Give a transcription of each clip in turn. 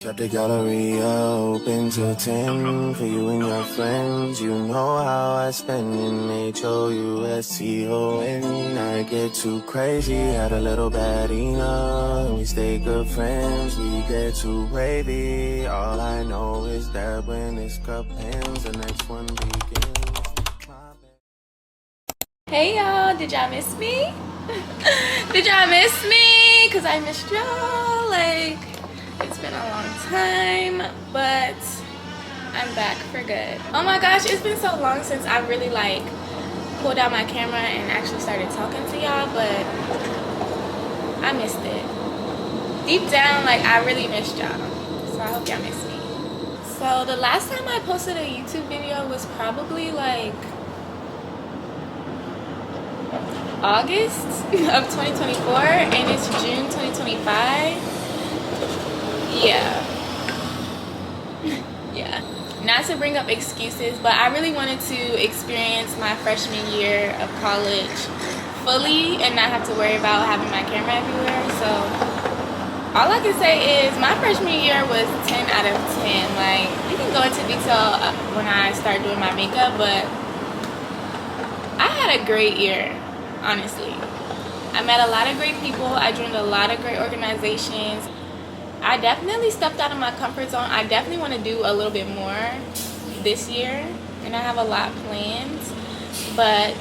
Shut the gallery open till 10 for you and your friends. You know how I spend in HOUSTON. I get too crazy, had a little bad enough. We stay good friends, we get too wavy. All I know is that when this cup ends, the next one begins. Hey y'all, did y'all miss me? Did y'all miss me? Cause I missed y'all. Like, it's been a long time, but I'm back for good. Oh my gosh, it's been so long since I really like pulled out my camera and actually started talking to y'all, but I missed it. Deep down, like, I really missed y'all. So I hope y'all miss me. So the last time I posted a YouTube video was probably like August of 2024, and it's June 2025. Yeah. Not to bring up excuses, but I really wanted to experience my freshman year of college fully and not have to worry about having my camera everywhere. So all I can say is my freshman year was 10 out of 10. Like, we can go into detail when I start doing my makeup, but I had a great year, honestly. I met a lot of great people. I joined a lot of great organizations. I definitely stepped out of my comfort zone. I definitely want to do a little bit more this year, and I have a lot planned. But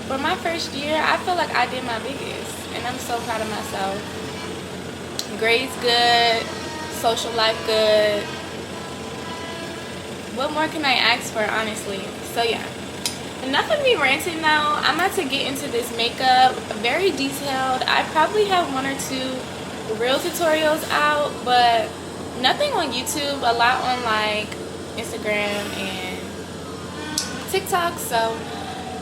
for my first year, I feel like I did my biggest, and I'm so proud of myself. Grades good, social life good. What more can I ask for, honestly? So yeah, enough of me ranting now. I'm about to get into this makeup, very detailed. I probably have one or two real tutorials out, but nothing on YouTube, a lot on like Instagram and TikTok. So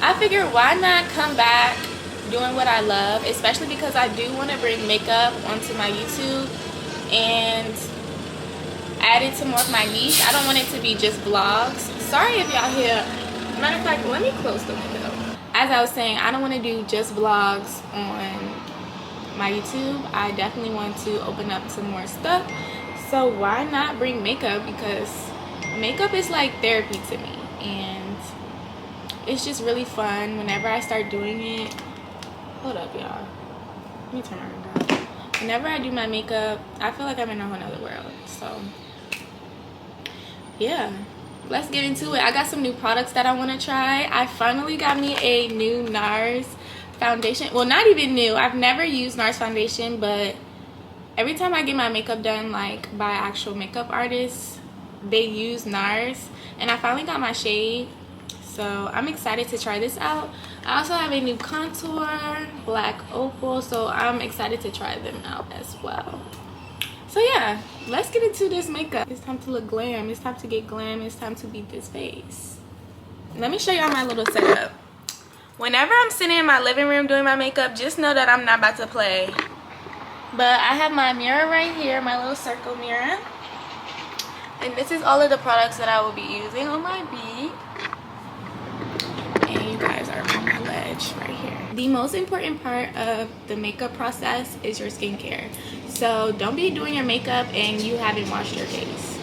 I figured, why not come back doing what I love, especially because I do want to bring makeup onto my YouTube and add it to more of my niche. I don't want it to be just vlogs. Sorry if y'all hear, matter of fact, let me close the window. As I was saying, I don't want to do just vlogs on my YouTube. I definitely want to open up to more stuff. So why not bring makeup? Because makeup is like therapy to me, and it's just really fun whenever I start doing it. Hold up, y'all. Let me turn around. Whenever I do my makeup, I feel like I'm in a whole nother world. So yeah, let's get into it. I got some new products that I want to try. I finally got me a new NARS foundation. Well, not even new. I've never used NARS foundation, but every time I get my makeup done, like by actual makeup artists, they use NARS, and I finally got my shade. So I'm excited to try this out. I also have a new contour, Black Opal, so I'm excited to try them out as well. So yeah, let's get into this makeup. It's time to look glam. It's time to get glam. It's time to beat this face. Let me show y'all my little setup. Whenever I'm sitting in my living room doing my makeup, just know that I'm not about to play. But I have my mirror right here, my little circle mirror. And this is all of the products that I will be using on my bead. And you guys are on my ledge right here. The most important part of the makeup process is your skincare. So don't be doing your makeup and you haven't washed your face.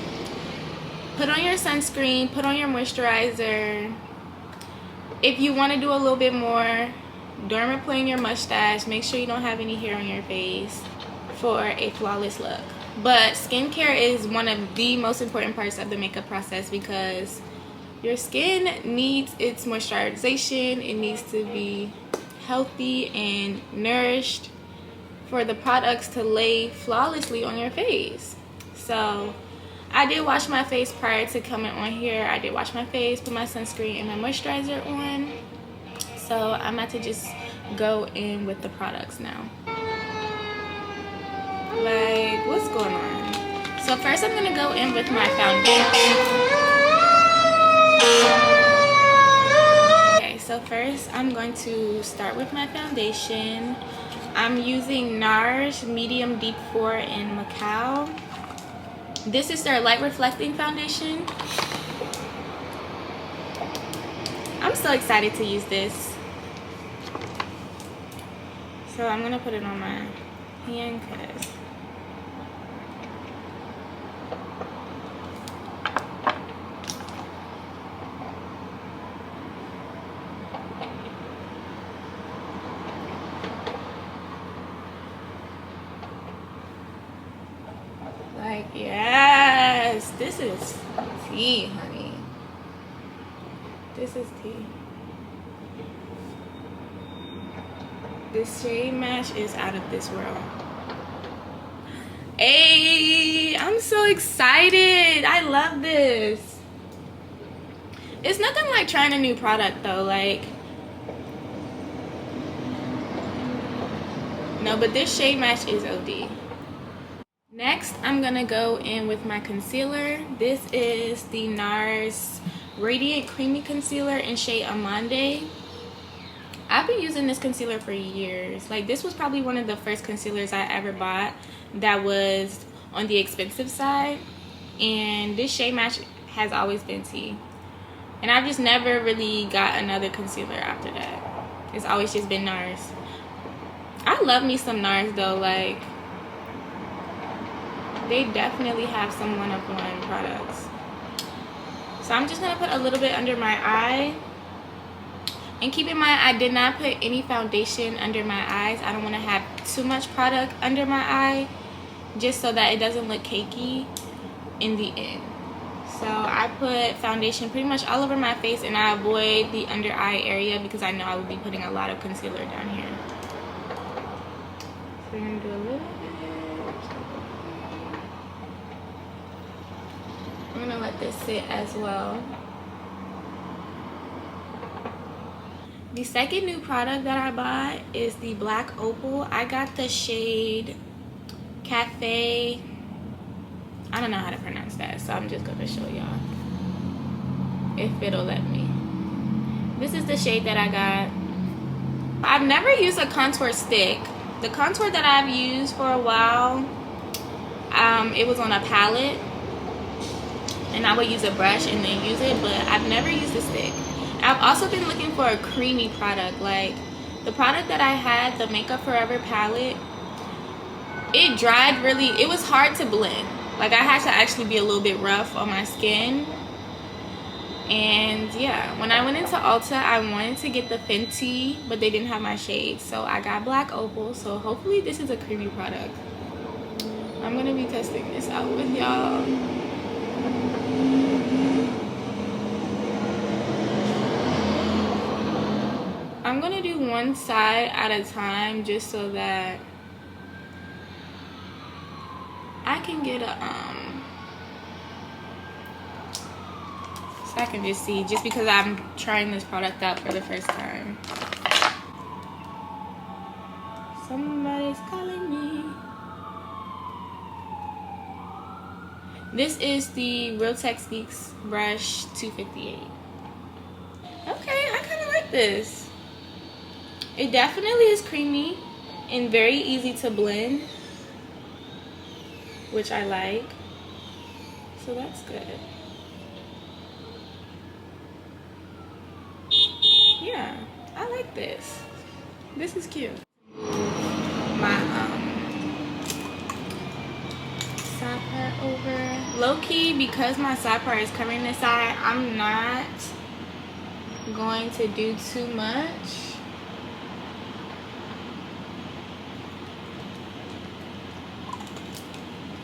Put on your sunscreen, put on your moisturizer. If you want to do a little bit more, dermaplane your mustache. Make sure you don't have any hair on your face for a flawless look. But skincare is one of the most important parts of the makeup process, because your skin needs its moisturization. It needs to be healthy and nourished for the products to lay flawlessly on your face. So I did wash my face prior to coming on here. I did wash my face, put my sunscreen and my moisturizer on. So I'm about to just go in with the products now. Like, what's going on? So first I'm gonna go in with my foundation. Okay, so first I'm going to start with my foundation. I'm using NARS Medium Deep 4 in Macau. This is their light reflecting foundation. I'm so excited to use this. So I'm gonna put it on my hand because Yes, this is tea, honey. This is tea. This shade match is out of this world. Hey, I'm so excited. I love this. It's nothing like trying a new product though. Like, no, but this shade match is OD. Next, I'm gonna go in with my concealer. This is the NARS Radiant Creamy Concealer in shade Amande. I've been using this concealer for years. Like, this was probably one of the first concealers I ever bought that was on the expensive side. And this shade match has always been tea. And I've just never really got another concealer after that. It's always just been NARS. I love me some NARS though. Like, they definitely have some one-of-one products. So I'm just gonna put a little bit under my eye. And keep in mind, I did not put any foundation under my eyes. I don't want to have too much product under my eye, just so that it doesn't look cakey in the end. So I put foundation pretty much all over my face, and I avoid the under eye area because I know I would be putting a lot of concealer down here. So we're gonna do a little bit. I'm gonna let this sit as well. The second new product that I bought is the Black Opal. I got the shade Cafe. I don't know how to pronounce that, so I'm just gonna show y'all if it'll let me. This is the shade that I got. I've never used a contour stick. The contour that I've used for a while, it was on a palette, and I would use a brush and then use it, but I've never used a stick. I've also been looking for a creamy product. Like, the product that I had, the Makeup Forever palette, it dried really, it was hard to blend. Like, I had to actually be a little bit rough on my skin. And yeah, when I went into Ulta, I wanted to get the Fenty, but they didn't have my shade. So I got Black Opal. So hopefully this is a creamy product. I'm gonna be testing this out with y'all. I'm gonna do one side at a time just so that I can get a so I can just see, just because I'm trying this product out for the first time. Somebody's calling me. This is the Real Techniques brush 258. Okay, I kind of like this. It definitely is creamy and very easy to blend, which I like. So that's good. Yeah, I like this. This is cute. My side part over. Low key, because my side part is covering this side, I'm not going to do too much.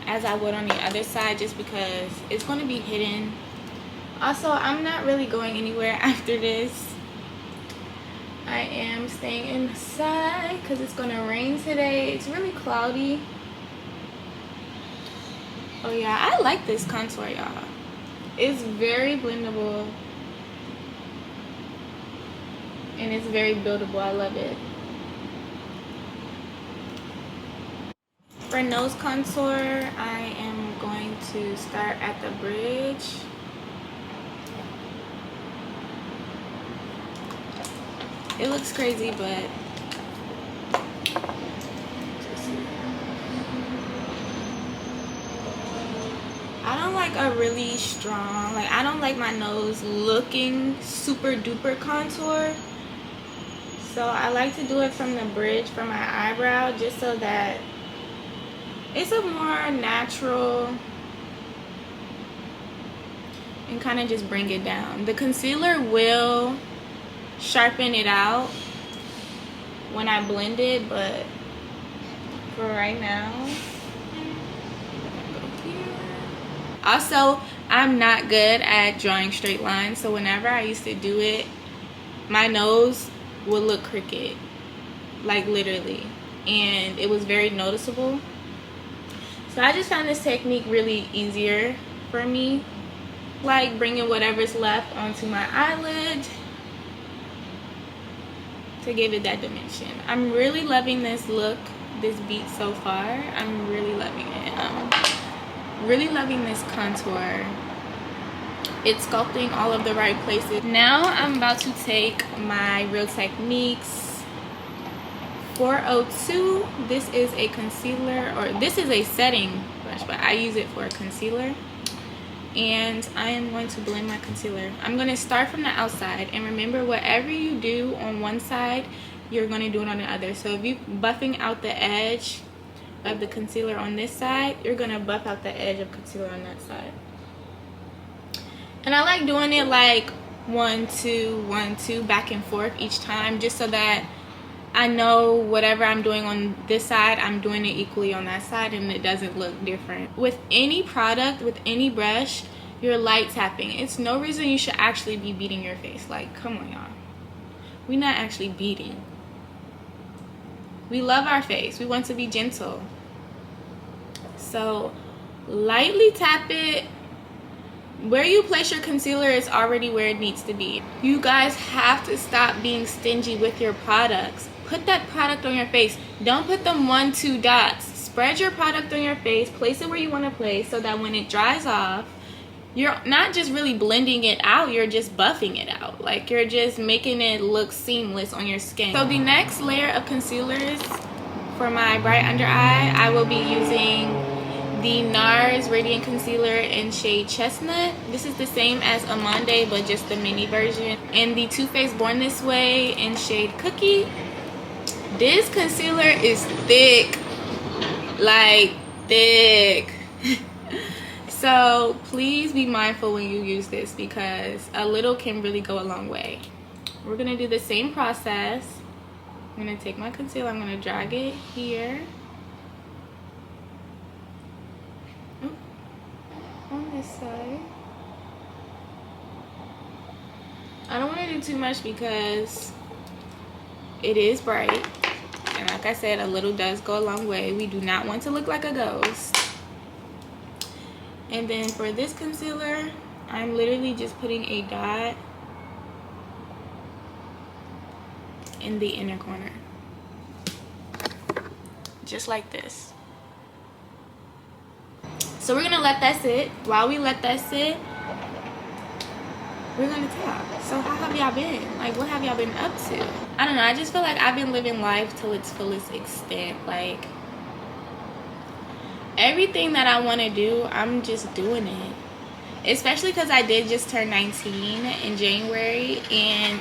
As I would on the other side, just because it's going to be hidden. Also, I'm not really going anywhere after this. I am staying inside because it's going to rain today. It's really cloudy. Oh yeah, I like this contour, y'all. It's very blendable. And it's very buildable. I love it. For nose contour, I am going to start at the bridge. It looks crazy, but I don't like a really strong, like, I don't like my nose looking super duper contour. So I like to do it from the bridge for my eyebrow, just so that it's a more natural and kind of just bring it down. The concealer will sharpen it out when I blend it, but for right now, go here. Also, I'm not good at drawing straight lines, so whenever I used to do it, my nose would look crooked, like literally, and it was very noticeable. So I just found this technique really easier for me, like bringing whatever's left onto my eyelid to give it that dimension. I'm really loving this look, this beat so far. I'm really loving it. Really loving this contour. It's sculpting all of the right places. Now I'm about to take my Real Techniques 402. This is a concealer, or this is a setting brush, but I use it for a concealer. And I am going to blend my concealer. I'm going to start from the outside, and remember, whatever you do on one side, you're going to do it on the other. So if you're buffing out the edge of the concealer on this side, you're going to buff out the edge of concealer on that side. And I like doing it like 1 2 1 2 back and forth each time, just so that I know whatever I'm doing on this side, I'm doing it equally on that side, and it doesn't look different. With any product, with any brush, you're light tapping. It's no reason you should actually be beating your face. Like, come on, y'all. We're not actually beating. We love our face. We want to be gentle. So, lightly tap it. Where you place your concealer is already where it needs to be. You guys have to stop being stingy with your products. Put that product on your face. Don't put them 1 2 dots. Spread your product on your face. Place it where you want to place, so that when it dries off, you're not just really blending it out, you're just buffing it out. Like, you're just making it look seamless on your skin. So the next layer of concealers for my bright under eye, I will be using the NARS Radiant Concealer in shade Chestnut. This is the same as Amande, but just the mini version. And the Too Faced Born This Way in shade Cookie. This concealer is thick, like thick. So please be mindful when you use this, because a little can really go a long way. We're gonna do the same process. I'm gonna take my concealer, I'm gonna drag it here. On this side. I don't want to do too much because it is bright, and like I said, a little does go a long way. We do not want to look like a ghost. And then for this concealer, I'm literally just putting a dot in the inner corner, just like this. So we're gonna let that sit. While we let that sit, we're gonna talk. So how have y'all been? Like, what have y'all been up to? I don't know, I just feel like I've been living life till its fullest extent. Like, everything that I want to do, I'm just doing it. Especially because I did just turn 19 in January, and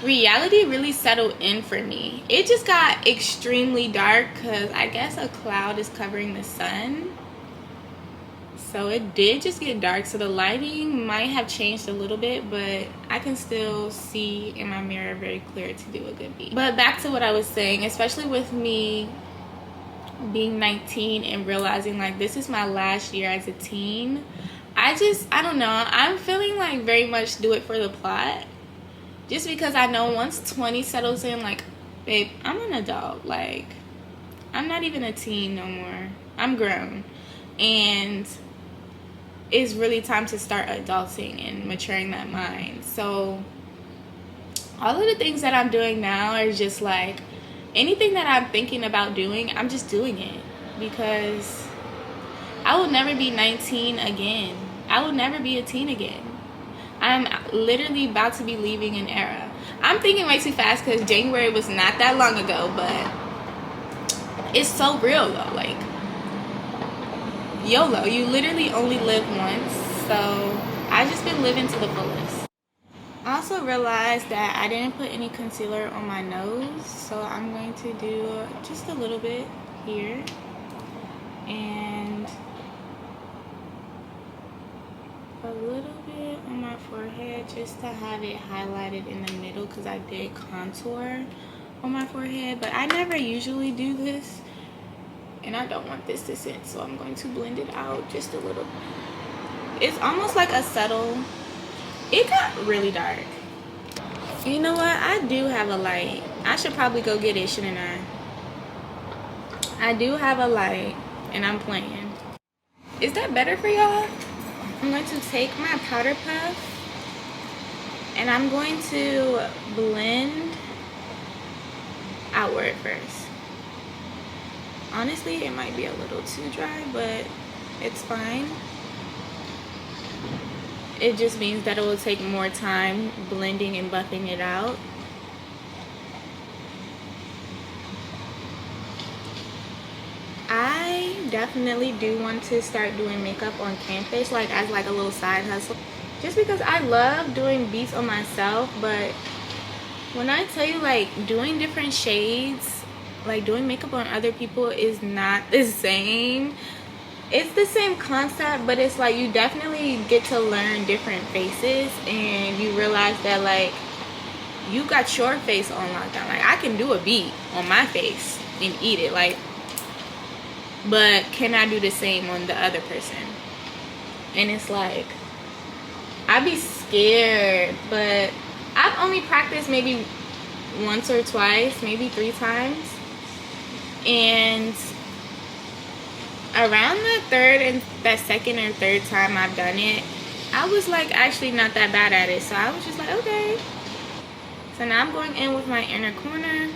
reality really settled in for me. It just got extremely dark because I guess a cloud is covering the sun. So it did just get dark, so the lighting might have changed a little bit, but I can still see in my mirror very clear to do a good beat. But back to what I was saying, especially with me being 19 and realizing like this is my last year as a teen, I don't know, I'm feeling like very much do it for the plot. Just because I know once 20 settles in, like, babe, I'm an adult. Like, I'm not even a teen no more. I'm grown. And it's really time to start adulting and maturing that mind. So all of the things that I'm doing now are just like, anything that I'm thinking about doing, I'm just doing it. Because I will never be 19 again. I will never be a teen again. I'm literally about to be leaving an era. I'm thinking way too fast because January was not that long ago, but it's so real though. Like, YOLO, you literally only live once. So I just been living to the fullest. I also realized that I didn't put any concealer on my nose, so I'm going to do just a little bit here and a little bit on my forehead just to have it highlighted in the middle, because I did contour on my forehead, but I never usually do this and I don't want this to sit, so I'm going to blend it out just a little. It's almost like a subtle. It got really dark. You know what? I do have a light. I should probably go get it, shouldn't I? I do have a light, and I'm playing. Is that better for y'all? I'm going to take my powder puff, and I'm going to blend outward first. Honestly, it might be a little too dry, but it's fine. It just means that it will take more time blending and buffing it out. I definitely do want to start doing makeup on campus, like as like a little side hustle, just because I love doing beats on myself. But when I tell you, like, doing different shades, like doing makeup on other people is not the same. It's the same concept, but it's like you definitely get to learn different faces, and you realize that like you got your face on lockdown. Like, I can do a beat on my face and eat it, like, but can I do the same on the other person? And it's like, I'd be scared. But I've only practiced maybe once or twice, maybe 3 times, and around that second or third time I've done it, I was like actually not that bad at it. So I was just like, okay. So now I'm going in with my inner corner.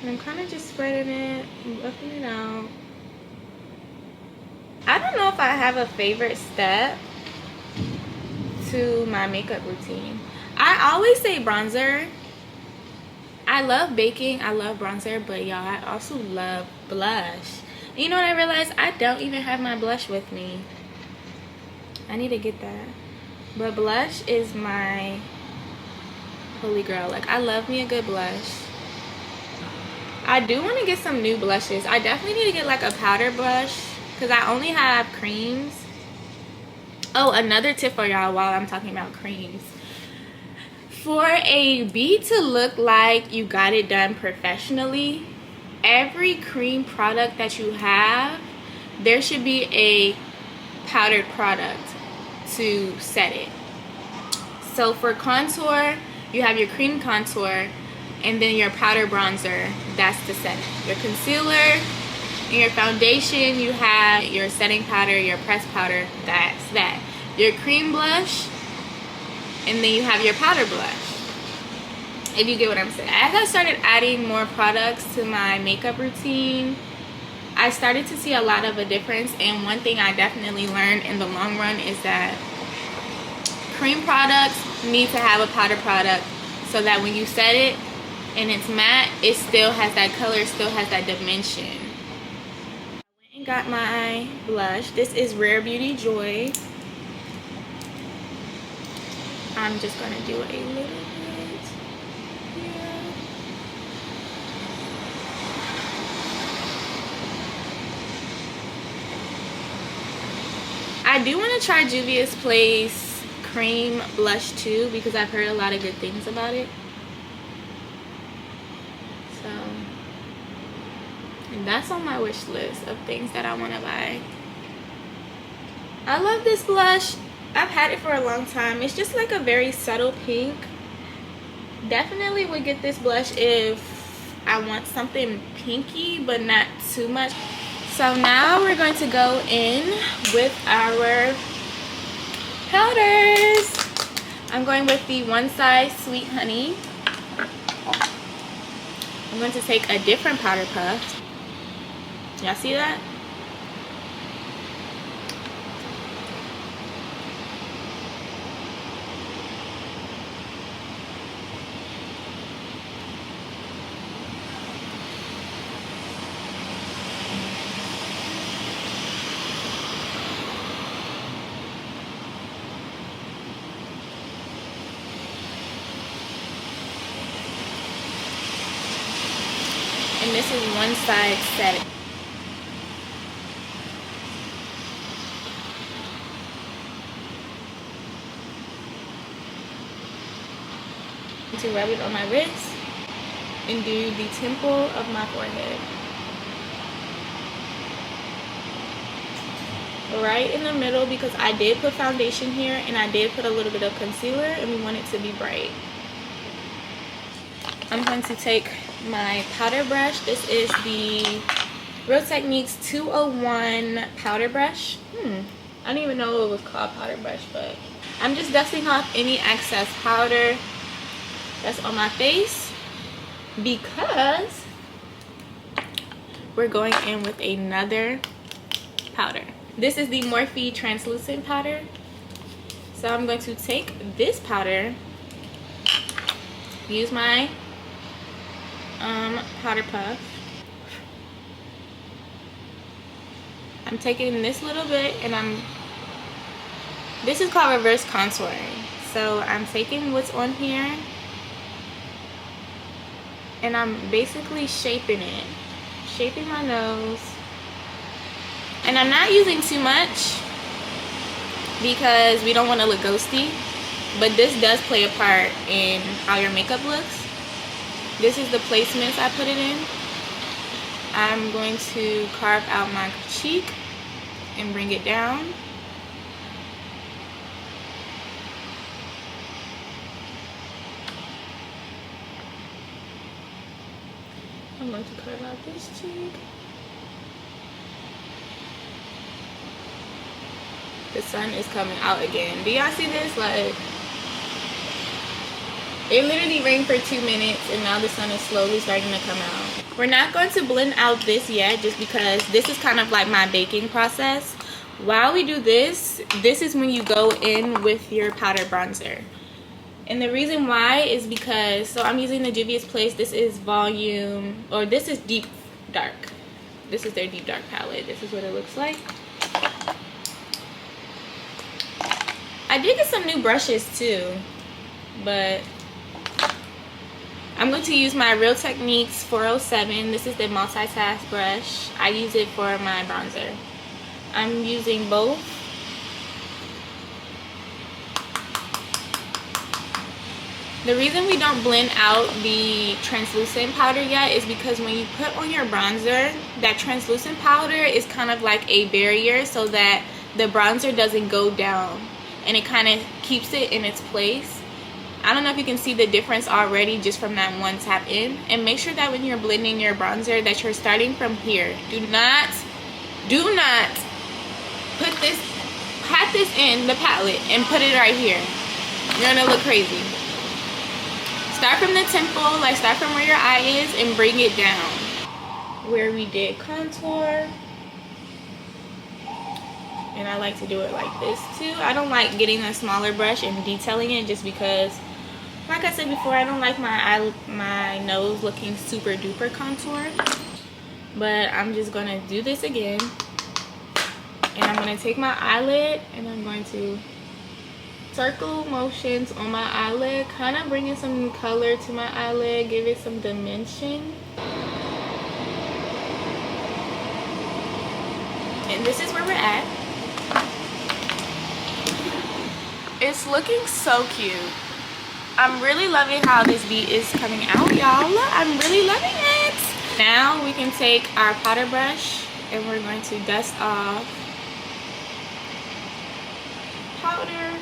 And I'm kind of just spreading it and buffing it out. I don't know if I have a favorite step to my makeup routine. I always say bronzer. I love baking, I love bronzer, but y'all, I also love blush. And you know what I realized? I don't even have my blush with me. I need to get that. But blush is my holy grail. Like, I love me a good blush. I do want to get some new blushes. I definitely need to get like a powder blush, because I only have creams. Oh, another tip for y'all while I'm talking about creams. For a bead to look like you got it done professionally, every cream product that you have, there should be a powdered product to set it. So for contour, you have your cream contour, and then your powder bronzer, that's the setting. Your concealer and your foundation, you have your setting powder, your pressed powder, that's that. Your cream blush, and then you have your powder blush, if you get what I'm saying. As I started adding more products to my makeup routine, I started to see a lot of a difference. And one thing I definitely learned in the long run is that cream products need to have a powder product, so that when you set it and it's matte, it still has that color, still has that dimension. I went and got my blush. This is Rare Beauty Joy. I'm just gonna do a little bit here. I do want to try Juvia's Place cream blush too, because I've heard a lot of good things about it. So, and that's on my wish list of things that I want to buy. I love this blush. I've had it for a long time. It's just like a very subtle pink. Definitely would get this blush if I want something pinky, but not too much. So now we're going to go in with our powders. I'm going with the One Size Sweet Honey. I'm going to take a different powder puff. Y'all see that? And this is one side setting. To rub it on my wrist. and do the temple of my forehead. Right in the middle, because I did put foundation here and I did put a little bit of concealer and we want it to be bright. I'm going to take my powder brush. This is the Real Techniques 201 powder brush. I didn't even know it was called powder brush, but I'm just dusting off any excess powder that's on my face because we're going in with another powder. This is the Morphe translucent powder. So I'm going to take this powder, use my powder puff. I'm taking this little bit and this is called reverse contouring. So I'm taking what's on here and I'm basically shaping it, shaping my nose. And I'm not using too much because we don't want to look ghosty, but this does play a part in how your makeup looks. This is the placements I put it in. I'm going to carve out my cheek and bring it down. I'm going to carve out this cheek. The sun is coming out again. Do y'all see this? Like, it literally rained for 2 minutes and now the sun is slowly starting to come out. We're not going to blend out this yet just because this is kind of like my baking process. While we do this, this is when you go in with your powder bronzer. And the reason why is because, so I'm using the Juvia's Place. This is volume, or this is deep dark. This is their deep dark palette. This is what it looks like. I did get some new brushes too, but I'm going to use my Real Techniques 407. This is the multitask brush. I use it for my bronzer. I'm using both. The reason we don't blend out the translucent powder yet is because when you put on your bronzer, that translucent powder is kind of like a barrier so that the bronzer doesn't go down. And it kind of keeps it in its place. I don't know if you can see the difference already just from that one tap in. And make sure that when you're blending your bronzer that you're starting from here. Do not pat this in the palette and put it right here. You're gonna look crazy. Start from the temple, like start from where your eye is and bring it down. Where we did contour. And I like to do it like this too. I don't like getting a smaller brush and detailing it just because, like I said before, I don't like my nose looking super duper contoured. But I'm just gonna do this again. And I'm gonna take my eyelid and I'm going to circle motions on my eyelid, kind of bringing some color to my eyelid, give it some dimension. And this is where we're at. It's looking so cute. I'm really loving how this beat is coming out, y'all. I'm really loving it. Now we can take our powder brush and we're going to dust off powder.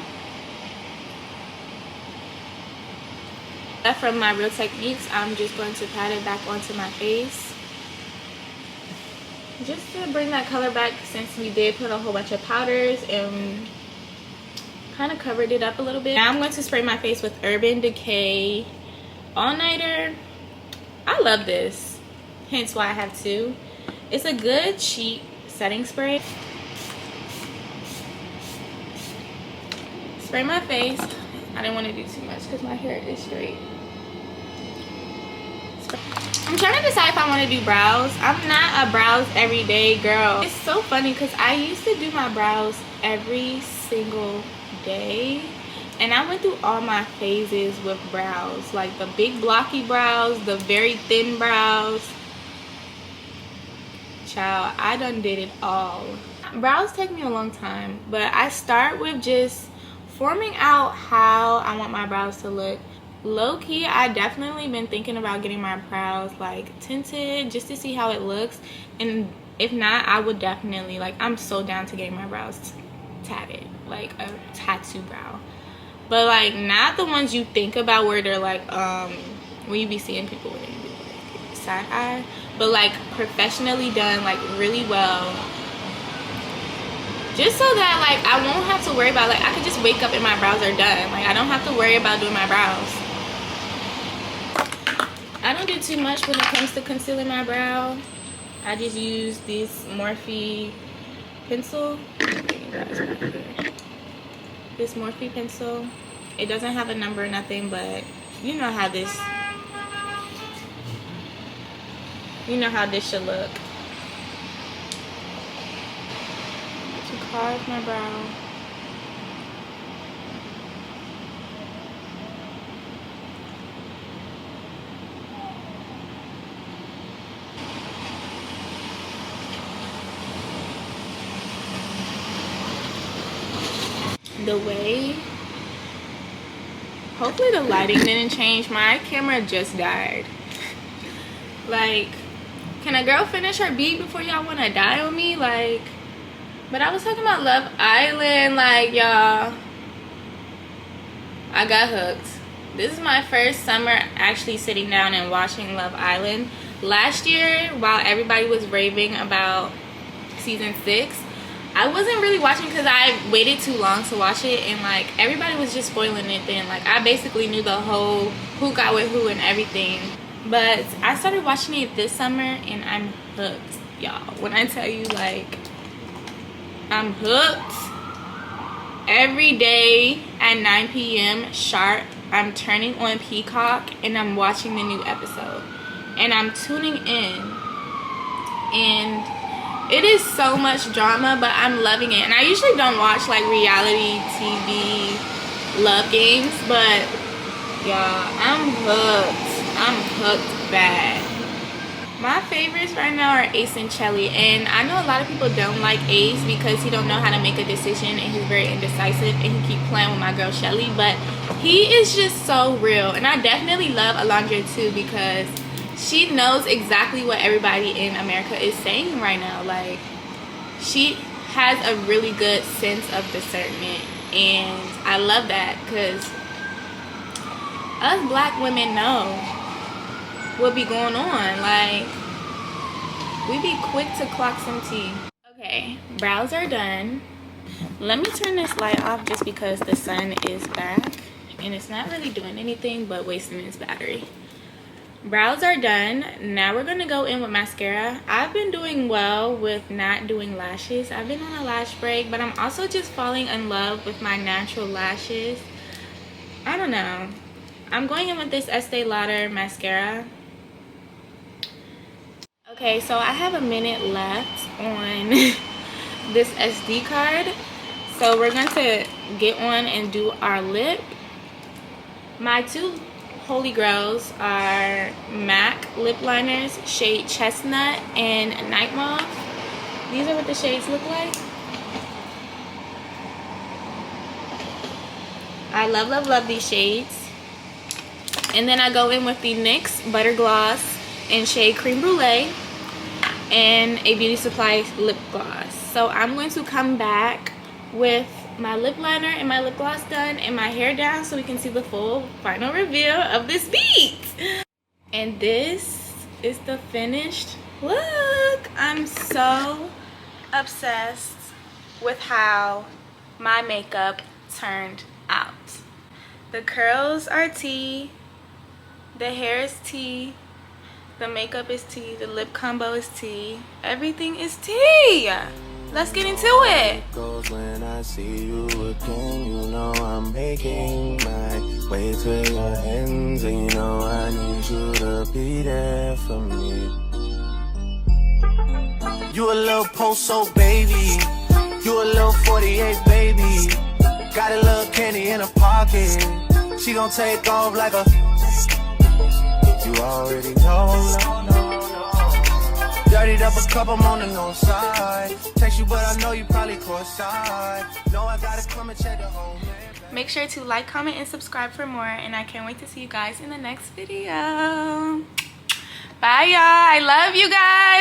From my Real Techniques, I'm just going to pat it back onto my face. Just to bring that color back since we did put a whole bunch of powders and kind of covered it up a little bit. Now I'm going to spray my face with Urban Decay All Nighter. I love this, hence why I have two. It's a good cheap setting spray. Spray my face. I didn't want to do too much because my hair is straight. I'm trying to decide if I want to do brows. I'm not a brows everyday girl. It's so funny because I used to do my brows every single day, and I went through all my phases with brows, like the big blocky brows, the very thin brows. Child, I done did it all. Brows take me a long time, but I start with just forming out how I want my brows to look. Low-key, I definitely been thinking about getting my brows like tinted just to see how it looks, and if not, I would definitely, like, I'm so down to getting my brows tatted, like a tattoo brow, but like not the ones you think about where they're like when you be seeing people with it, you be like side eye, but like professionally done, like really well, just so that like I won't have to worry about, like, I could just wake up and my brows are done. Like, I don't have to worry about doing my brows. I don't do too much when it comes to concealing my brow. I just use this Morphe pencil. This Morphe pencil. It doesn't have a number or nothing, but you know how this should look. To carve my brow. The way, hopefully the lighting didn't change. My camera just died. Like, can a girl finish her beat before y'all want to die on me? Like, but I was talking about Love Island. Like, y'all, I got hooked. This is my first summer actually sitting down and watching Love Island. Last year, while everybody was raving about season 6, I wasn't really watching because I waited too long to watch it, and like everybody was just spoiling it then. Like, I basically knew the whole who got with who and everything. But I started watching it this summer and I'm hooked, y'all. When I tell you, like, I'm hooked. Every day at 9 p.m. sharp, I'm turning on Peacock and I'm watching the new episode. And I'm tuning in. And it is so much drama, but I'm loving it. And I usually don't watch like reality TV love games, but y'all, I'm hooked. I'm hooked bad. My favorites right now are Ace and Chelly, and I know a lot of people don't like Ace because he don't know how to make a decision and he's very indecisive and he keep playing with my girl Shelly, but he is just so real. And I definitely love Alondra too because she knows exactly what everybody in America is saying right now. Like, she has a really good sense of discernment, and I love that because us black women know what be going on. Like, we be quick to clock some tea. Okay, brows are done. Let me turn this light off just because the sun is back and it's not really doing anything but wasting its battery. Brows are done. Now we're gonna go in with mascara. I've been doing well with not doing lashes. I've been on a lash break, but I'm also just falling in love with my natural lashes. I don't know. I'm going in with this Estee Lauder mascara. Okay, so I have a minute left on this SD card. So we're going to get on and do our lip. My two holy grails are MAC lip liners, shade Chestnut and Night Mauve. These are what the shades look like. I love, love, love these shades. And then I go in with the NYX Butter Gloss in shade Cream Brulee and a Beauty Supply lip gloss. So I'm going to come back with my lip liner and my lip gloss done and my hair down so we can see the full final reveal of this beat. And this is the finished look. I'm so obsessed with how my makeup turned out. The curls are tea, the hair is tea, the makeup is tea, the lip combo is tea, everything is tea. Let's get into it. Goes when I see you again, you know I'm making my way to your hands, and you know I need you to be there for me. You a little post-so baby, you a little 48 baby, got a little candy in her pocket, she gon' take off like a, you already know. Dirtied up a cup, I'm on the north side. Text you, but I know you probably cross-side. No, I gotta come and check the whole man. Make sure to like, comment, and subscribe for more, and I can't wait to see you guys in the next video. Bye, y'all. I love you guys.